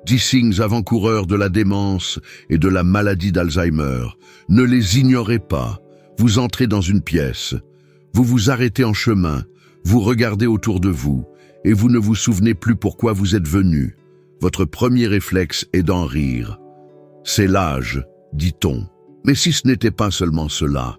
10 signes avant-coureurs de la démence et de la maladie d'Alzheimer. Ne les ignorez pas. Vous entrez dans une pièce. Vous vous arrêtez en chemin. Vous regardez autour de vous et vous ne vous souvenez plus pourquoi vous êtes venu. Votre premier réflexe est d'en rire. C'est l'âge, dit-on. Mais si ce n'était pas seulement cela,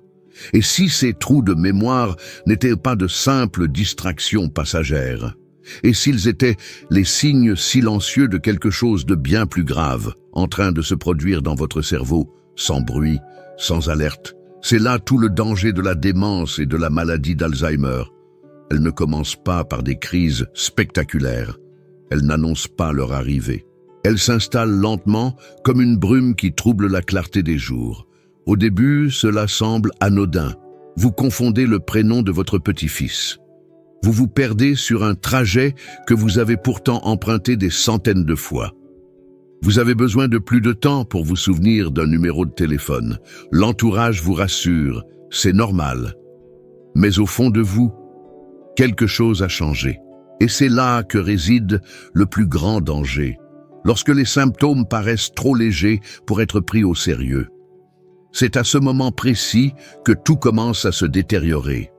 et si ces trous de mémoire n'étaient pas de simples distractions passagères, et s'ils étaient les signes silencieux de quelque chose de bien plus grave en train de se produire dans votre cerveau, sans bruit, sans alerte, c'est là tout le danger de la démence et de la maladie d'Alzheimer. Elles ne commencent pas par des crises spectaculaires. Elles n'annoncent pas leur arrivée. Elles s'installent lentement comme une brume qui trouble la clarté des jours. Au début, cela semble anodin. Vous confondez le prénom de votre petit-fils. Vous vous perdez sur un trajet que vous avez pourtant emprunté des centaines de fois. Vous avez besoin de plus de temps pour vous souvenir d'un numéro de téléphone. L'entourage vous rassure, c'est normal. Mais au fond de vous, quelque chose a changé. Et c'est là que réside le plus grand danger, lorsque les symptômes paraissent trop légers pour être pris au sérieux. C'est à ce moment précis que tout commence à se détériorer.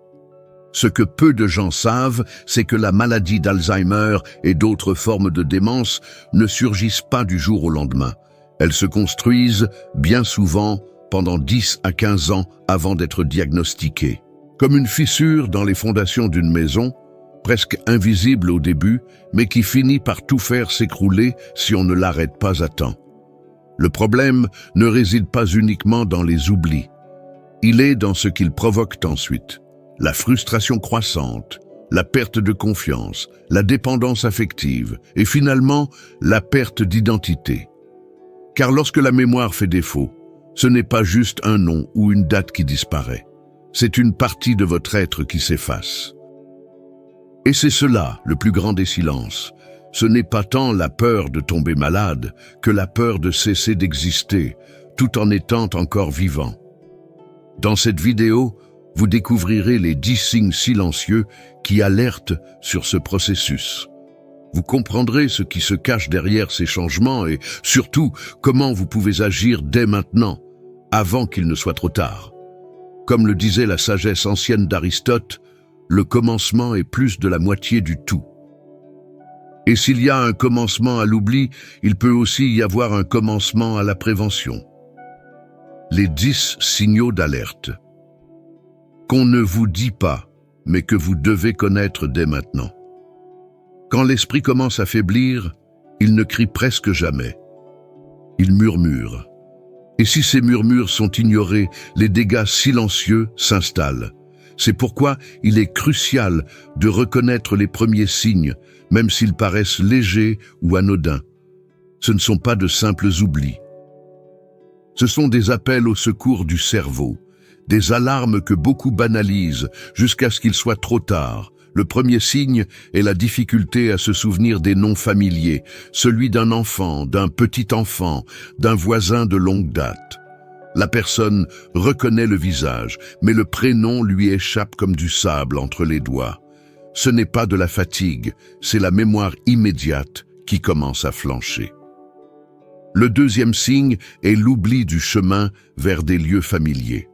Ce que peu de gens savent, c'est que la maladie d'Alzheimer et d'autres formes de démence ne surgissent pas du jour au lendemain. Elles se construisent, bien souvent, pendant 10 à 15 ans avant d'être diagnostiquées. Comme une fissure dans les fondations d'une maison, presque invisible au début, mais qui finit par tout faire s'écrouler si on ne l'arrête pas à temps. Le problème ne réside pas uniquement dans les oublis. Il est dans ce qu'ils provoquent ensuite. La frustration croissante, la perte de confiance, la dépendance affective et finalement la perte d'identité. Car lorsque la mémoire fait défaut, ce n'est pas juste un nom ou une date qui disparaît. C'est une partie de votre être qui s'efface. Et c'est cela, le plus grand des silences. Ce n'est pas tant la peur de tomber malade que la peur de cesser d'exister, tout en étant encore vivant. Dans cette vidéo, vous découvrirez les 10 signes silencieux qui alertent sur ce processus. Vous comprendrez ce qui se cache derrière ces changements et, surtout, comment vous pouvez agir dès maintenant, avant qu'il ne soit trop tard. Comme le disait la sagesse ancienne d'Aristote, le commencement est plus de la moitié du tout. Et s'il y a un commencement à l'oubli, il peut aussi y avoir un commencement à la prévention. Les 10 signaux d'alerte. Qu'on ne vous dit pas, mais que vous devez connaître dès maintenant. Quand l'esprit commence à faiblir, il ne crie presque jamais. Il murmure. Et si ces murmures sont ignorés, les dégâts silencieux s'installent. C'est pourquoi il est crucial de reconnaître les premiers signes, même s'ils paraissent légers ou anodins. Ce ne sont pas de simples oublis. Ce sont des appels au secours du cerveau, des alarmes que beaucoup banalisent jusqu'à ce qu'il soit trop tard. Le premier signe est la difficulté à se souvenir des noms familiers, celui d'un enfant, d'un petit enfant, d'un voisin de longue date. La personne reconnaît le visage, mais le prénom lui échappe comme du sable entre les doigts. Ce n'est pas de la fatigue, c'est la mémoire immédiate qui commence à flancher. Le deuxième signe est l'oubli du chemin vers des lieux familiers.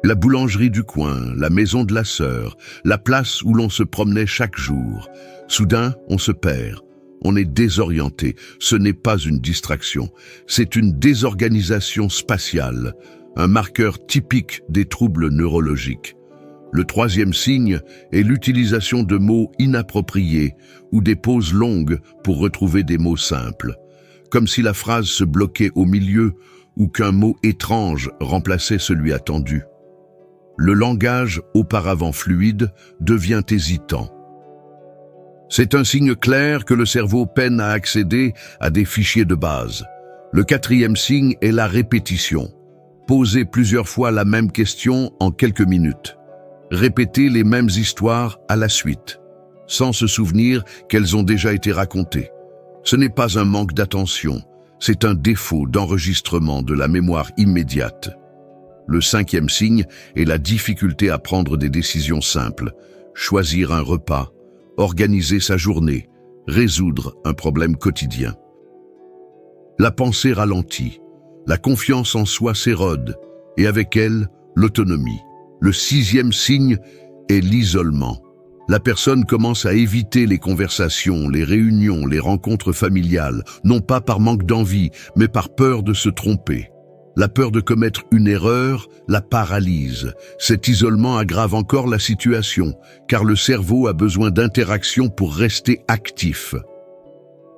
La boulangerie du coin, la maison de la sœur, la place où l'on se promenait chaque jour. Soudain, on se perd. On est désorienté. Ce n'est pas une distraction. C'est une désorganisation spatiale, un marqueur typique des troubles neurologiques. Le troisième signe est l'utilisation de mots inappropriés ou des pauses longues pour retrouver des mots simples, comme si la phrase se bloquait au milieu ou qu'un mot étrange remplaçait celui attendu. Le langage, auparavant fluide, devient hésitant. C'est un signe clair que le cerveau peine à accéder à des fichiers de base. Le quatrième signe est la répétition. Poser plusieurs fois la même question en quelques minutes. Répéter les mêmes histoires à la suite, sans se souvenir qu'elles ont déjà été racontées. Ce n'est pas un manque d'attention, c'est un défaut d'enregistrement de la mémoire immédiate. Le cinquième signe est la difficulté à prendre des décisions simples, choisir un repas, organiser sa journée, résoudre un problème quotidien. La pensée ralentit, la confiance en soi s'érode, et avec elle, l'autonomie. Le 6e signe est l'isolement. La personne commence à éviter les conversations, les réunions, les rencontres familiales, non pas par manque d'envie, mais par peur de se tromper. La peur de commettre une erreur la paralyse. Cet isolement aggrave encore la situation, car le cerveau a besoin d'interaction pour rester actif.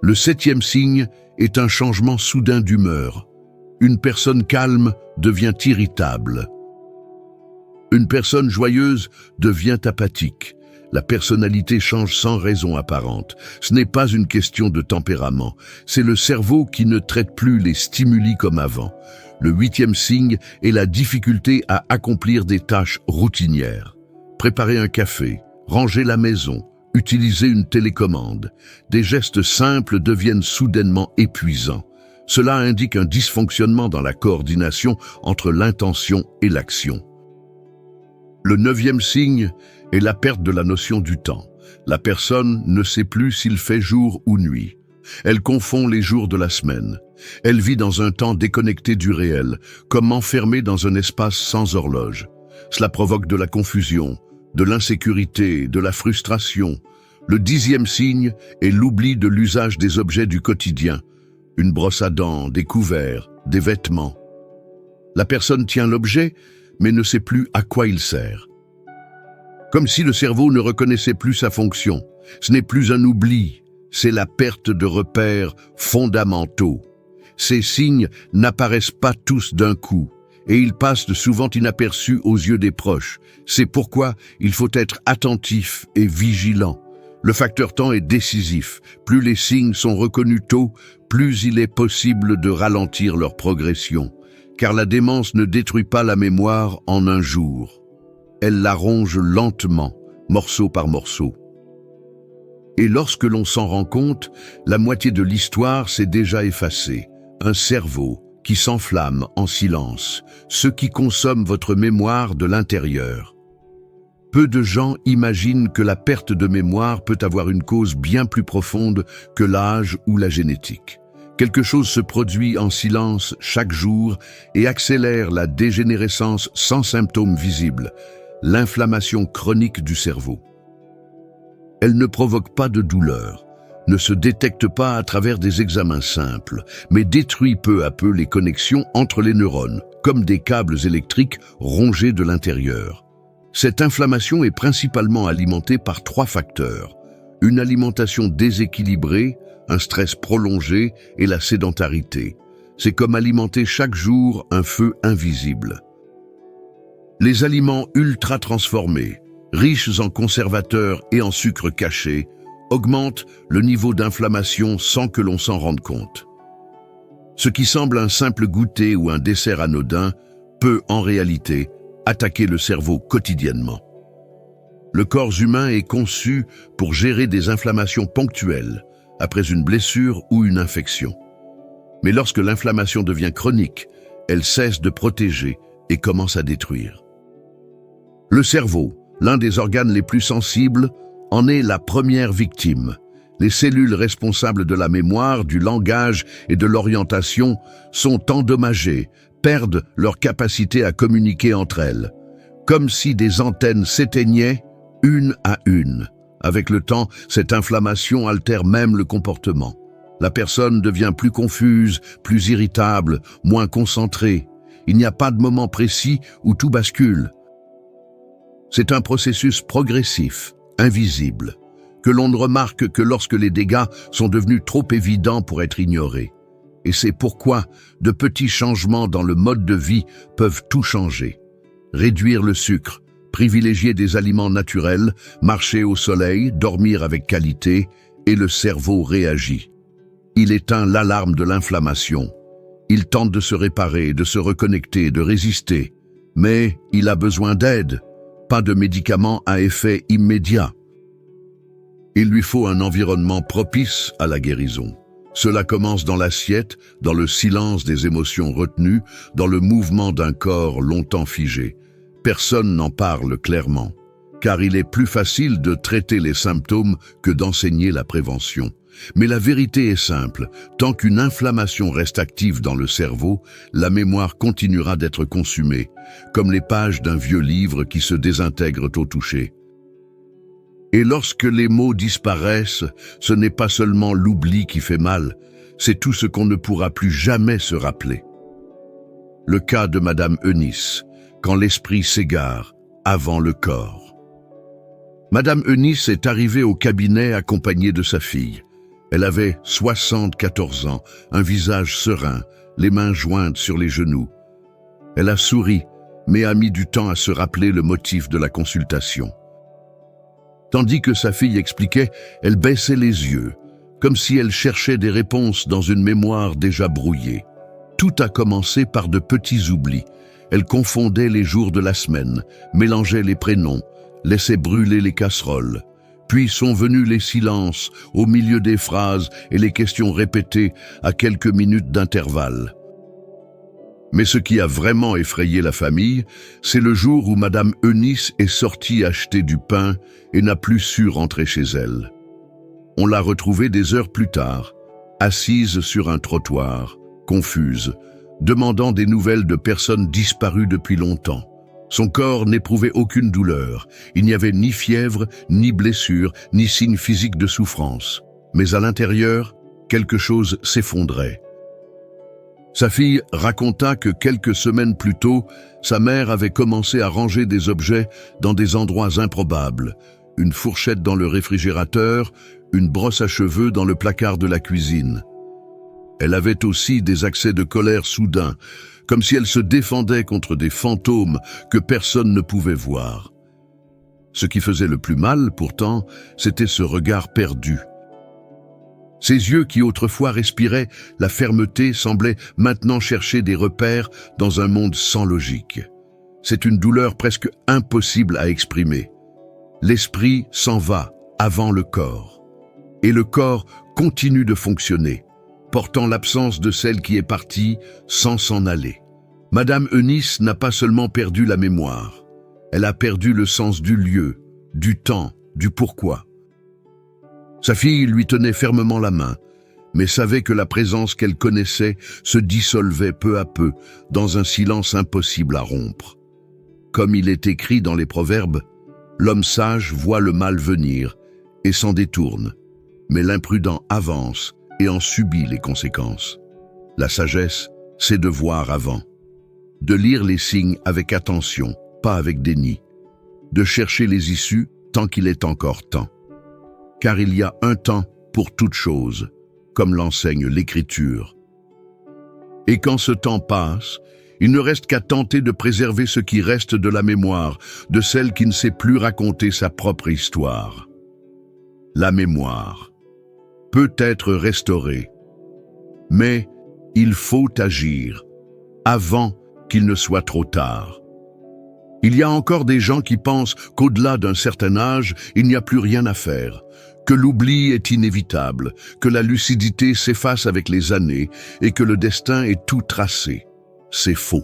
Le 7e signe est un changement soudain d'humeur. Une personne calme devient irritable. Une personne joyeuse devient apathique. La personnalité change sans raison apparente. Ce n'est pas une question de tempérament. C'est le cerveau qui ne traite plus les stimuli comme avant. Le 8e signe est la difficulté à accomplir des tâches routinières. Préparer un café, ranger la maison, utiliser une télécommande. Des gestes simples deviennent soudainement épuisants. Cela indique un dysfonctionnement dans la coordination entre l'intention et l'action. Le 9e signe est la perte de la notion du temps. La personne ne sait plus s'il fait jour ou nuit. Elle confond les jours de la semaine. Elle vit dans un temps déconnecté du réel, comme enfermée dans un espace sans horloge. Cela provoque de la confusion, de l'insécurité, de la frustration. Le 10e signe est l'oubli de l'usage des objets du quotidien. Une brosse à dents, des couverts, des vêtements. La personne tient l'objet, mais ne sait plus à quoi il sert. Comme si le cerveau ne reconnaissait plus sa fonction. Ce n'est plus un oubli, c'est la perte de repères fondamentaux. Ces signes n'apparaissent pas tous d'un coup, et ils passent souvent inaperçus aux yeux des proches. C'est pourquoi il faut être attentif et vigilant. Le facteur temps est décisif. Plus les signes sont reconnus tôt, plus il est possible de ralentir leur progression. Car la démence ne détruit pas la mémoire en un jour. Elle la ronge lentement, morceau par morceau. Et lorsque l'on s'en rend compte, la moitié de l'histoire s'est déjà effacée. Un cerveau qui s'enflamme en silence, ce qui consomme votre mémoire de l'intérieur. Peu de gens imaginent que la perte de mémoire peut avoir une cause bien plus profonde que l'âge ou la génétique. Quelque chose se produit en silence chaque jour et accélère la dégénérescence sans symptômes visibles, l'inflammation chronique du cerveau. Elle ne provoque pas de douleur, ne se détecte pas à travers des examens simples, mais détruit peu à peu les connexions entre les neurones, comme des câbles électriques rongés de l'intérieur. Cette inflammation est principalement alimentée par 3 facteurs. Une alimentation déséquilibrée, un stress prolongé et la sédentarité. C'est comme alimenter chaque jour un feu invisible. Les aliments ultra transformés, riches en conservateurs et en sucres cachés, augmentent le niveau d'inflammation sans que l'on s'en rende compte. Ce qui semble un simple goûter ou un dessert anodin peut, en réalité, attaquer le cerveau quotidiennement. Le corps humain est conçu pour gérer des inflammations ponctuelles, après une blessure ou une infection. Mais lorsque l'inflammation devient chronique, elle cesse de protéger et commence à détruire. Le cerveau, l'un des organes les plus sensibles, en est la première victime. Les cellules responsables de la mémoire, du langage et de l'orientation sont endommagées, perdent leur capacité à communiquer entre elles, comme si des antennes s'éteignaient une à une. Avec le temps, cette inflammation altère même le comportement. La personne devient plus confuse, plus irritable, moins concentrée. Il n'y a pas de moment précis où tout bascule. C'est un processus progressif, invisible, que l'on ne remarque que lorsque les dégâts sont devenus trop évidents pour être ignorés. Et c'est pourquoi de petits changements dans le mode de vie peuvent tout changer. Réduire le sucre, privilégier des aliments naturels, marcher au soleil, dormir avec qualité, et le cerveau réagit. Il éteint l'alarme de l'inflammation. Il tente de se réparer, de se reconnecter, de résister. Mais il a besoin d'aide, pas de médicaments à effet immédiat. Il lui faut un environnement propice à la guérison. Cela commence dans l'assiette, dans le silence des émotions retenues, dans le mouvement d'un corps longtemps figé. Personne n'en parle clairement, car il est plus facile de traiter les symptômes que d'enseigner la prévention. Mais la vérité est simple, tant qu'une inflammation reste active dans le cerveau, la mémoire continuera d'être consumée, comme les pages d'un vieux livre qui se désintègrent au toucher. Et lorsque les mots disparaissent, ce n'est pas seulement l'oubli qui fait mal, c'est tout ce qu'on ne pourra plus jamais se rappeler. Le cas de Madame Eunice, quand l'esprit s'égare avant le corps. Madame Eunice est arrivée au cabinet accompagnée de sa fille. Elle avait 74 ans, un visage serein, les mains jointes sur les genoux. Elle a souri, mais a mis du temps à se rappeler le motif de la consultation. Tandis que sa fille expliquait, elle baissait les yeux, comme si elle cherchait des réponses dans une mémoire déjà brouillée. Tout a commencé par de petits oublis. Elle confondait les jours de la semaine, mélangeait les prénoms, laissait brûler les casseroles. Puis sont venus les silences au milieu des phrases et les questions répétées à quelques minutes d'intervalle. Mais ce qui a vraiment effrayé la famille, c'est le jour où Madame Eunice est sortie acheter du pain et n'a plus su rentrer chez elle. On l'a retrouvée des heures plus tard, assise sur un trottoir, confuse, demandant des nouvelles de personnes disparues depuis longtemps. Son corps n'éprouvait aucune douleur, il n'y avait ni fièvre, ni blessure, ni signe physique de souffrance. Mais à l'intérieur, quelque chose s'effondrait. Sa fille raconta que quelques semaines plus tôt, sa mère avait commencé à ranger des objets dans des endroits improbables, une fourchette dans le réfrigérateur, une brosse à cheveux dans le placard de la cuisine. Elle avait aussi des accès de colère soudains, comme si elle se défendait contre des fantômes que personne ne pouvait voir. Ce qui faisait le plus mal, pourtant, c'était ce regard perdu. Ses yeux qui autrefois respiraient la fermeté semblaient maintenant chercher des repères dans un monde sans logique. C'est une douleur presque impossible à exprimer. L'esprit s'en va avant le corps. Et le corps continue de fonctionner, portant l'absence de celle qui est partie sans s'en aller. Madame Eunice n'a pas seulement perdu la mémoire, elle a perdu le sens du lieu, du temps, du pourquoi. Sa fille lui tenait fermement la main, mais savait que la présence qu'elle connaissait se dissolvait peu à peu dans un silence impossible à rompre. Comme il est écrit dans les proverbes, l'homme sage voit le mal venir et s'en détourne, mais l'imprudent avance et en subit les conséquences. La sagesse, c'est de voir avant, de lire les signes avec attention, pas avec déni, de chercher les issues tant qu'il est encore temps. Car il y a un temps pour toute chose, comme l'enseigne l'Écriture. Et quand ce temps passe, il ne reste qu'à tenter de préserver ce qui reste de la mémoire, de celle qui ne sait plus raconter sa propre histoire. La mémoire peut être restaurée, mais il faut agir avant qu'il ne soit trop tard. Il y a encore des gens qui pensent qu'au-delà d'un certain âge, il n'y a plus rien à faire, que l'oubli est inévitable, que la lucidité s'efface avec les années et que le destin est tout tracé. C'est faux.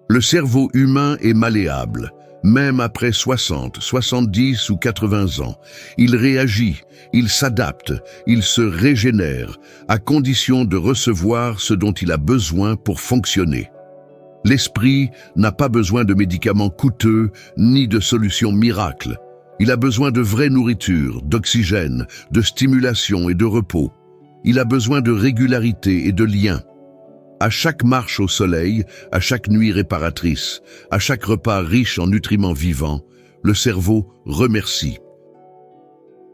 Le cerveau humain est malléable, même après 60, 70 ou 80 ans. Il réagit, il s'adapte, il se régénère, à condition de recevoir ce dont il a besoin pour fonctionner. L'esprit n'a pas besoin de médicaments coûteux ni de solutions miracles. Il a besoin de vraie nourriture, d'oxygène, de stimulation et de repos. Il a besoin de régularité et de lien. À chaque marche au soleil, à chaque nuit réparatrice, à chaque repas riche en nutriments vivants, le cerveau remercie.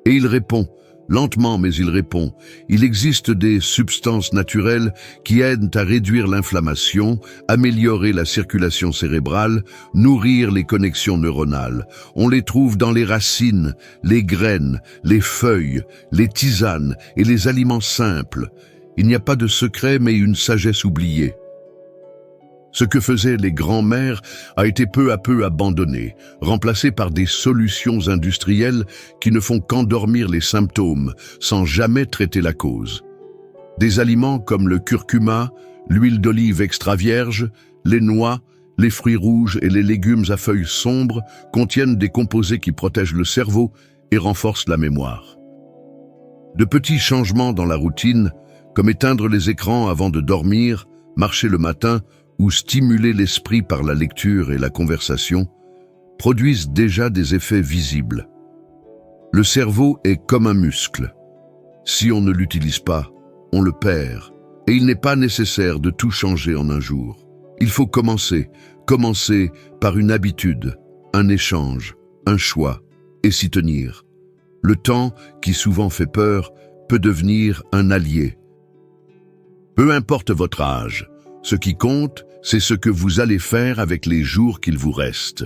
Et il répond, lentement mais il répond. Il existe des substances naturelles qui aident à réduire l'inflammation, améliorer la circulation cérébrale, nourrir les connexions neuronales. On les trouve dans les racines, les graines, les feuilles, les tisanes et les aliments simples. Il n'y a pas de secret mais une sagesse oubliée. Ce que faisaient les grands-mères a été peu à peu abandonné, remplacé par des solutions industrielles qui ne font qu'endormir les symptômes sans jamais traiter la cause. Des aliments comme le curcuma, l'huile d'olive extra vierge, les noix, les fruits rouges et les légumes à feuilles sombres contiennent des composés qui protègent le cerveau et renforcent la mémoire. De petits changements dans la routine, comme éteindre les écrans avant de dormir, marcher le matin ou stimuler l'esprit par la lecture et la conversation, produisent déjà des effets visibles. Le cerveau est comme un muscle. Si on ne l'utilise pas, on le perd. Et il n'est pas nécessaire de tout changer en un jour. Il faut commencer par une habitude, un échange, un choix, et s'y tenir. Le temps, qui souvent fait peur, peut devenir un allié. Peu importe votre âge, ce qui compte, c'est ce que vous allez faire avec les jours qu'il vous reste.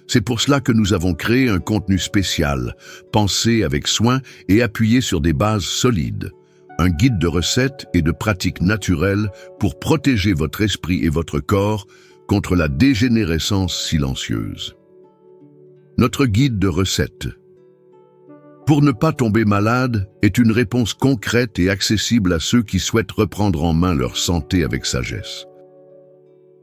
C'est pour cela que nous avons créé un contenu spécial, pensé avec soin et appuyé sur des bases solides. Un guide de recettes et de pratiques naturelles pour protéger votre esprit et votre corps contre la dégénérescence silencieuse. Notre guide de recettes. Pour ne pas tomber malade est une réponse concrète et accessible à ceux qui souhaitent reprendre en main leur santé avec sagesse.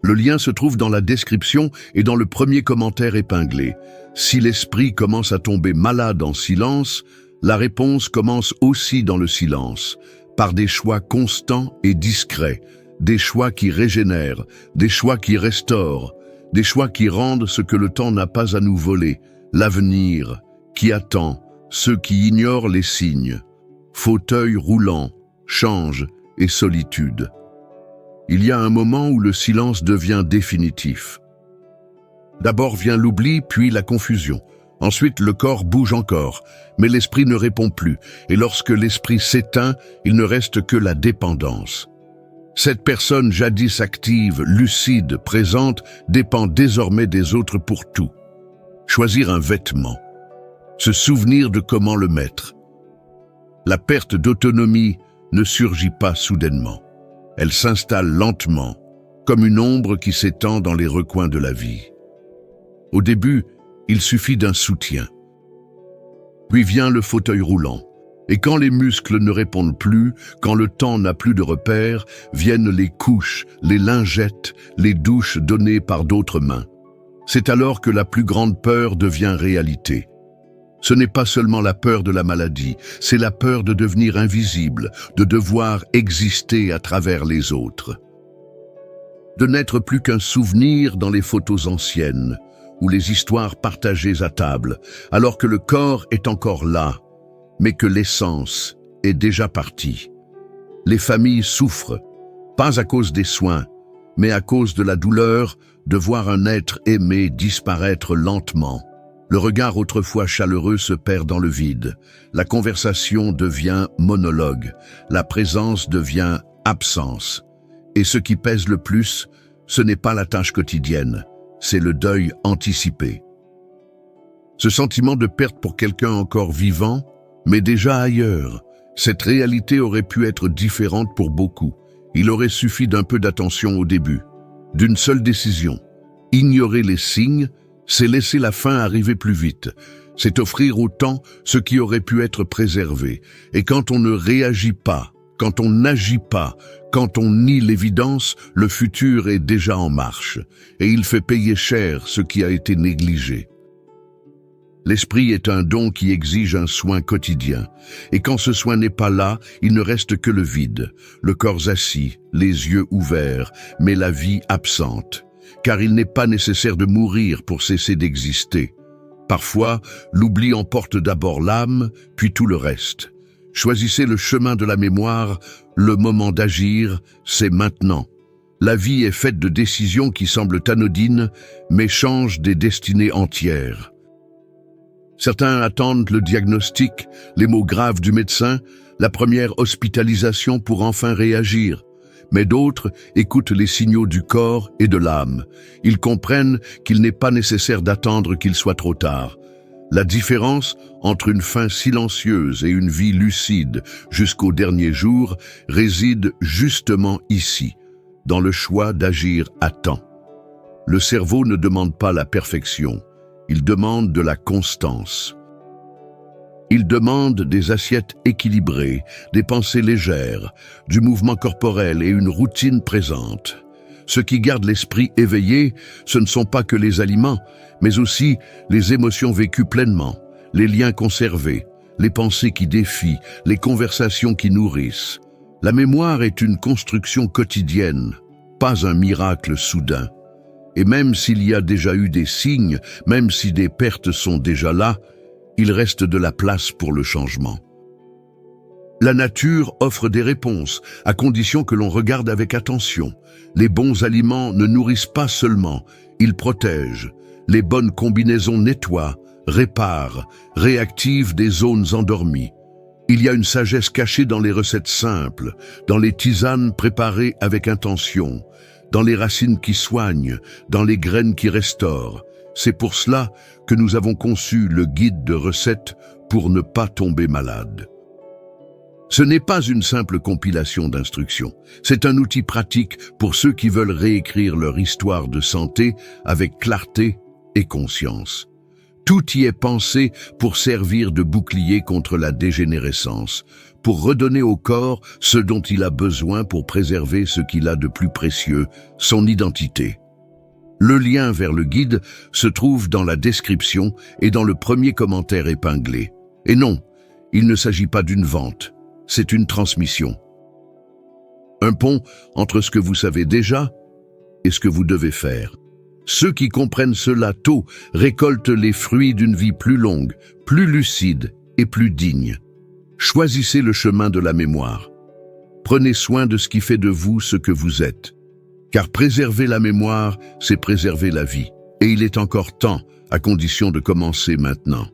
Le lien se trouve dans la description et dans le premier commentaire épinglé. Si l'esprit commence à tomber malade en silence, la réponse commence aussi dans le silence, par des choix constants et discrets, des choix qui régénèrent, des choix qui restaurent, des choix qui rendent ce que le temps n'a pas à nous voler, l'avenir, qui attend, ceux qui ignorent les signes, fauteuil roulant, change et solitude. Il y a un moment où le silence devient définitif. D'abord vient l'oubli, puis la confusion. Ensuite, le corps bouge encore, mais l'esprit ne répond plus, et lorsque l'esprit s'éteint, il ne reste que la dépendance. Cette personne jadis active, lucide, présente, dépend désormais des autres pour tout. Choisir un vêtement, se souvenir de comment le mettre. La perte d'autonomie ne surgit pas soudainement. Elle s'installe lentement, comme une ombre qui s'étend dans les recoins de la vie. Au début, il suffit d'un soutien. Puis vient le fauteuil roulant. Et quand les muscles ne répondent plus, quand le temps n'a plus de repères, viennent les couches, les lingettes, les douches données par d'autres mains. C'est alors que la plus grande peur devient réalité. Ce n'est pas seulement la peur de la maladie, c'est la peur de devenir invisible, de devoir exister à travers les autres. De n'être plus qu'un souvenir dans les photos anciennes, ou les histoires partagées à table, alors que le corps est encore là, mais que l'essence est déjà partie. Les familles souffrent, pas à cause des soins, mais à cause de la douleur de voir un être aimé disparaître lentement. Le regard autrefois chaleureux se perd dans le vide. La conversation devient monologue. La présence devient absence. Et ce qui pèse le plus, ce n'est pas la tâche quotidienne, c'est le deuil anticipé. Ce sentiment de perte pour quelqu'un encore vivant, mais déjà ailleurs. Cette réalité aurait pu être différente pour beaucoup. Il aurait suffi d'un peu d'attention au début, d'une seule décision. Ignorer les signes, c'est laisser la fin arriver plus vite. C'est offrir au temps ce qui aurait pu être préservé. Et quand on ne réagit pas, quand on n'agit pas, quand on nie l'évidence, le futur est déjà en marche. Et il fait payer cher ce qui a été négligé. L'esprit est un don qui exige un soin quotidien. Et quand ce soin n'est pas là, il ne reste que le vide, le corps assis, les yeux ouverts, mais la vie absente. Car il n'est pas nécessaire de mourir pour cesser d'exister. Parfois, l'oubli emporte d'abord l'âme, puis tout le reste. Choisissez le chemin de la mémoire, le moment d'agir, c'est maintenant. La vie est faite de décisions qui semblent anodines, mais changent des destinées entières. Certains attendent le diagnostic, les mots graves du médecin, la première hospitalisation pour enfin réagir. Mais d'autres écoutent les signaux du corps et de l'âme. Ils comprennent qu'il n'est pas nécessaire d'attendre qu'il soit trop tard. La différence entre une fin silencieuse et une vie lucide jusqu'au dernier jour réside justement ici, dans le choix d'agir à temps. Le cerveau ne demande pas la perfection, il demande de la constance. Il demande des assiettes équilibrées, des pensées légères, du mouvement corporel et une routine présente. Ce qui garde l'esprit éveillé, ce ne sont pas que les aliments, mais aussi les émotions vécues pleinement, les liens conservés, les pensées qui défient, les conversations qui nourrissent. La mémoire est une construction quotidienne, pas un miracle soudain. Et même s'il y a déjà eu des signes, même si des pertes sont déjà là, il reste de la place pour le changement. La nature offre des réponses, à condition que l'on regarde avec attention. Les bons aliments ne nourrissent pas seulement, ils protègent. Les bonnes combinaisons nettoient, réparent, réactivent des zones endormies. Il y a une sagesse cachée dans les recettes simples, dans les tisanes préparées avec intention, dans les racines qui soignent, dans les graines qui restaurent. C'est pour cela que nous avons conçu le guide de recettes pour ne pas tomber malade. Ce n'est pas une simple compilation d'instructions, c'est un outil pratique pour ceux qui veulent réécrire leur histoire de santé avec clarté et conscience. Tout y est pensé pour servir de bouclier contre la dégénérescence, pour redonner au corps ce dont il a besoin pour préserver ce qu'il a de plus précieux, son identité. Le lien vers le guide se trouve dans la description et dans le premier commentaire épinglé. Et non, il ne s'agit pas d'une vente, c'est une transmission. Un pont entre ce que vous savez déjà et ce que vous devez faire. Ceux qui comprennent cela tôt récoltent les fruits d'une vie plus longue, plus lucide et plus digne. Choisissez le chemin de la mémoire. Prenez soin de ce qui fait de vous ce que vous êtes. Car préserver la mémoire, c'est préserver la vie. Et il est encore temps, à condition de commencer maintenant.